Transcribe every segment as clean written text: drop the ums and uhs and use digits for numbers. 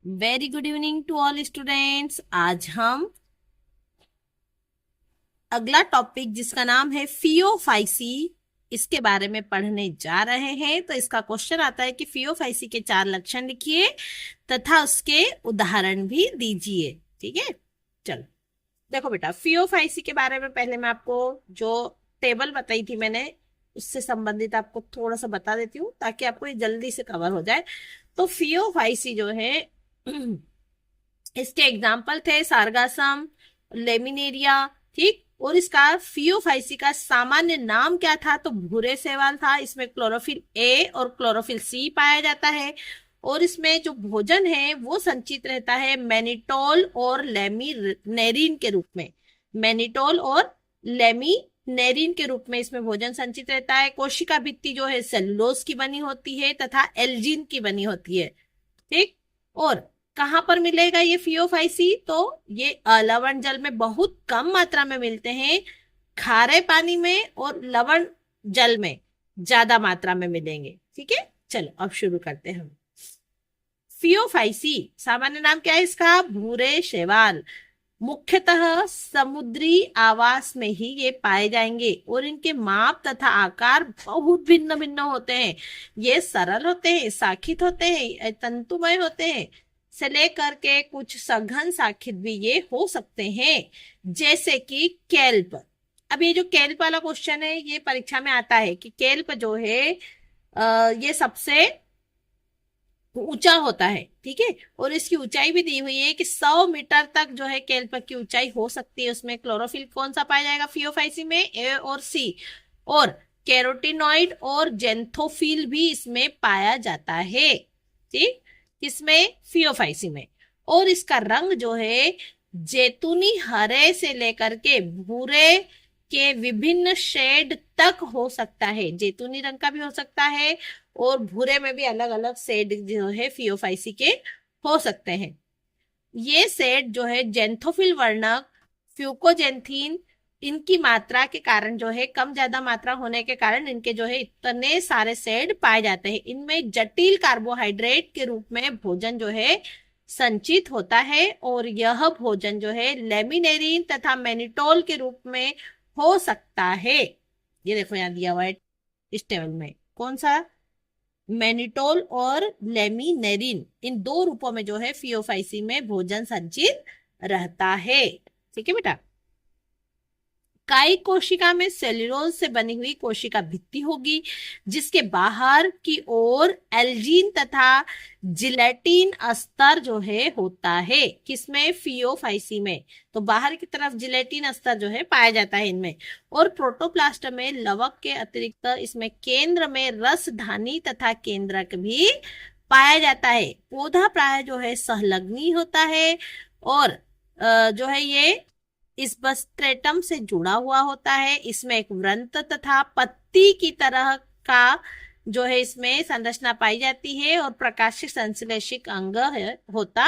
Very good evening to all students. आज हम अगला टॉपिक जिसका नाम है फियोफाइसी, इसके बारे में पढ़ने जा रहे हैं। तो इसका क्वेश्चन आता है कि फियोफाइसी के 4 लक्षण लिखिए तथा उसके उदाहरण भी दीजिए। ठीक है, चलो देखो बेटा, फियोफाइसी के बारे में पहले मैं आपको जो टेबल बताई थी मैंने, उससे संबंधित आपको थोड़ा सा बता देती हूँ ताकि आपको ये जल्दी से कवर हो जाए। तो फियोफाइसी जो है इसके एग्जाम्पल थे सार्गासम, लेमिनेरिया। ठीक, और इसका फियोफाइसी का सामान्य नाम क्या था? तो भूरे शैवाल था। इसमें क्लोरोफिल ए और क्लोरोफिल सी पाया जाता है और इसमें जो भोजन है वो संचित रहता है मैनिटोल और लेमिनेरिन के रूप में। मैनिटोल और लेमिनेरिन के रूप में इसमें भोजन संचित रहता है। कोशिका भित्ति जो है सेलुलोज की बनी होती है तथा एल्जिन की बनी होती है। ठीक, और कहाँ पर मिलेगा ये फियोफाइसी? तो ये लवण जल में बहुत कम मात्रा में मिलते हैं, खारे पानी में और लवण जल में ज्यादा मात्रा में मिलेंगे। ठीक है, चलो अब शुरू करते हैं हम। फियोफाइसी सामान्य नाम क्या है इसका? भूरे शैवाल। मुख्यतः समुद्री आवास में ही ये पाए जाएंगे और इनके माप तथा आकार बहुत भिन्न भिन्न होते हैं। ये सरल होते हैं, शाखित होते हैं, तंतुमय होते हैं, से लेकर के कुछ सघन शाखित भी ये हो सकते हैं, जैसे कि केल्प। अब ये जो केल्प वाला क्वेश्चन है ये परीक्षा में आता है कि केल्प जो है ये सबसे ऊंचा होता है। ठीक है, और इसकी ऊंचाई भी दी हुई है कि 100 मीटर तक जो है केल्प की ऊंचाई हो सकती है। उसमें क्लोरोफिल कौन सा पाया जाएगा फियोफाइसी में? ए और सी। और कैरोटीनॉइड और जेंथोफिल भी इसमें पाया जाता है। ठीक, किसमें? फियोफाइसी में। और इसका रंग जो है जैतूनी हरे से लेकर के भूरे के विभिन्न शेड तक हो सकता है। जैतूनी रंग का भी हो सकता है और भूरे में भी अलग अलग शेड जो है फियोफाइसी के हो सकते हैं। ये शेड जो है जेंथोफिल वर्णक, फ्यूकोजेंथीन, इनकी मात्रा के कारण जो है कम ज्यादा मात्रा होने के कारण इनके जो है इतने सारे शेड पाए जाते हैं। इनमें जटिल कार्बोहाइड्रेट के रूप में भोजन जो है संचित होता है और यह भोजन जो है लेमिनेरिन तथा मैनिटोल के रूप में हो सकता है। ये देखो यहाँ दिया हुआ है इस टेबल में, कौन सा? मैनिटोल और लेमिनेरिन, इन दो रूपों में जो है फियोफाइसी में भोजन संचित रहता है। ठीक है बेटा, कायिक कोशिका में सेल्यूलोज से बनी हुई कोशिका भित्ति होगी जिसके बाहर की ओर एल्जीन तथा जिलेटिन अस्तर जो है होता है। किसमें? फियोफाइसी में। तो बाहर की तरफ जिलेटिन अस्तर जो है पाया जाता है इनमें। और प्रोटोप्लास्ट में लवक के अतिरिक्त इसमें केंद्र में रसधानी तथा केंद्रक भी पाया जाता है। पौधा प्राय जो है सहलग्नी होता है और जो है ये इस बस्ट्रेटम से जुड़ा हुआ होता है। इसमें एक वृंत तथा पत्ती की तरह का जो है इसमें संरचना पाई जाती है और प्रकाशिक संश्लेषिक अंग होता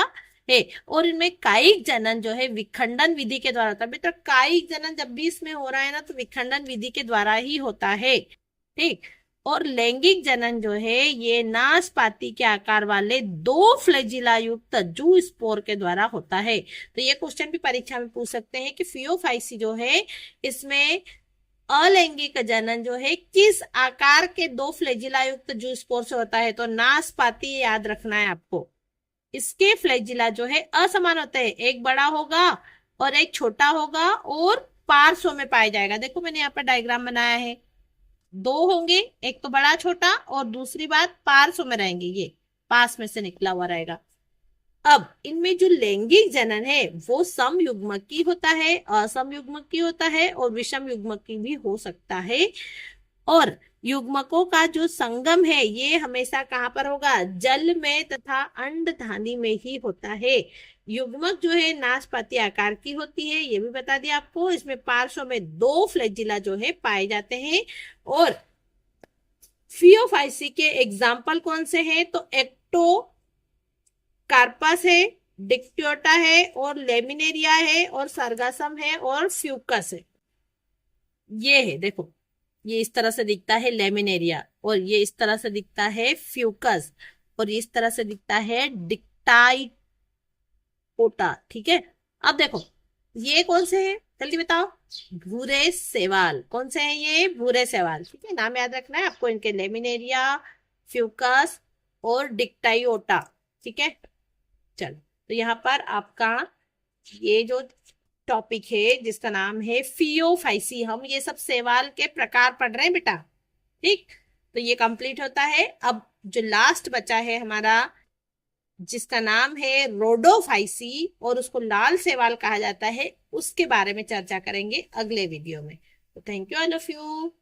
है। और इनमें कायिक जनन जो है विखंडन विधि के द्वारा होता है। बेटा कायिक जनन जब भी इसमें हो रहा है ना तो विखंडन विधि के द्वारा ही होता है। ठीक, और लैंगिक जनन जो है ये नाशपाती के आकार वाले 2 फ्लैजिला युक्त जू स्पोर के द्वारा होता है। तो ये क्वेश्चन भी परीक्षा में पूछ सकते हैं कि फियोफाइसी जो है इसमें अलैंगिक जनन जो है किस आकार के 2 फ्लैजिला युक्त जू स्पोर से होता है? तो नाशपाती याद रखना है आपको। इसके फ्लैजिला जो है असमान होते हैं, एक बड़ा होगा और एक छोटा होगा और पार्श्व में पाया जाएगा। देखो मैंने यहाँ पर डायग्राम बनाया है, 2 होंगे, एक तो बड़ा छोटा और दूसरी बात पार्श्व में रहेंगे, ये पास में से निकला हुआ रहेगा। अब इनमें जो लैंगिक जनन है वो सम युग्मकी होता है, असम युग्मकी होता है और विषम युग्मकी भी हो सकता है। और युग्मकों का जो संगम है ये हमेशा कहाँ पर होगा? जल में तथा अंडधानी में ही होता है। युग्मक जो है नाशपाती आकार की होती है, ये भी बता दिया आपको। इसमें पार्श्व में 2 फ्लैजिला जो है पाए जाते हैं। और फियोफाइसी के एग्जाम्पल कौन से हैं? तो एक्टो कार्पस है, डिक्टियोटा है और लेमिनेरिया है और सर्गासम है और फ्यूकस है। ये है देखो, ये इस तरह से दिखता है लेमिनेरिया और ये इस तरह से दिखता है फ्यूकस और इस तरह से दिखता है डिक्टाइट ओटा। ठीक है, अब देखो ये कौन से हैं, जल्दी बताओ। भूरे सेवाल, कौन से हैं ये, भूरे सेवाल। ठीक है, नाम याद रखना है आपको इनके, लेमिनेरिया, फ्यूकस और डिक्टाइओटा। ठीक है, चलो तो यहाँ पर आपका ये जो टॉपिक है जिसका नाम है फियोफाइसी, हम ये सब शैवाल के प्रकार पढ़ रहे हैं बेटा। ठीक, तो ये कंप्लीट होता है। अब जो लास्ट बचा है हमारा, जिसका नाम है रोडोफाइसी और उसको लाल शैवाल कहा जाता है, उसके बारे में चर्चा करेंगे अगले वीडियो में। तो thank you all of you.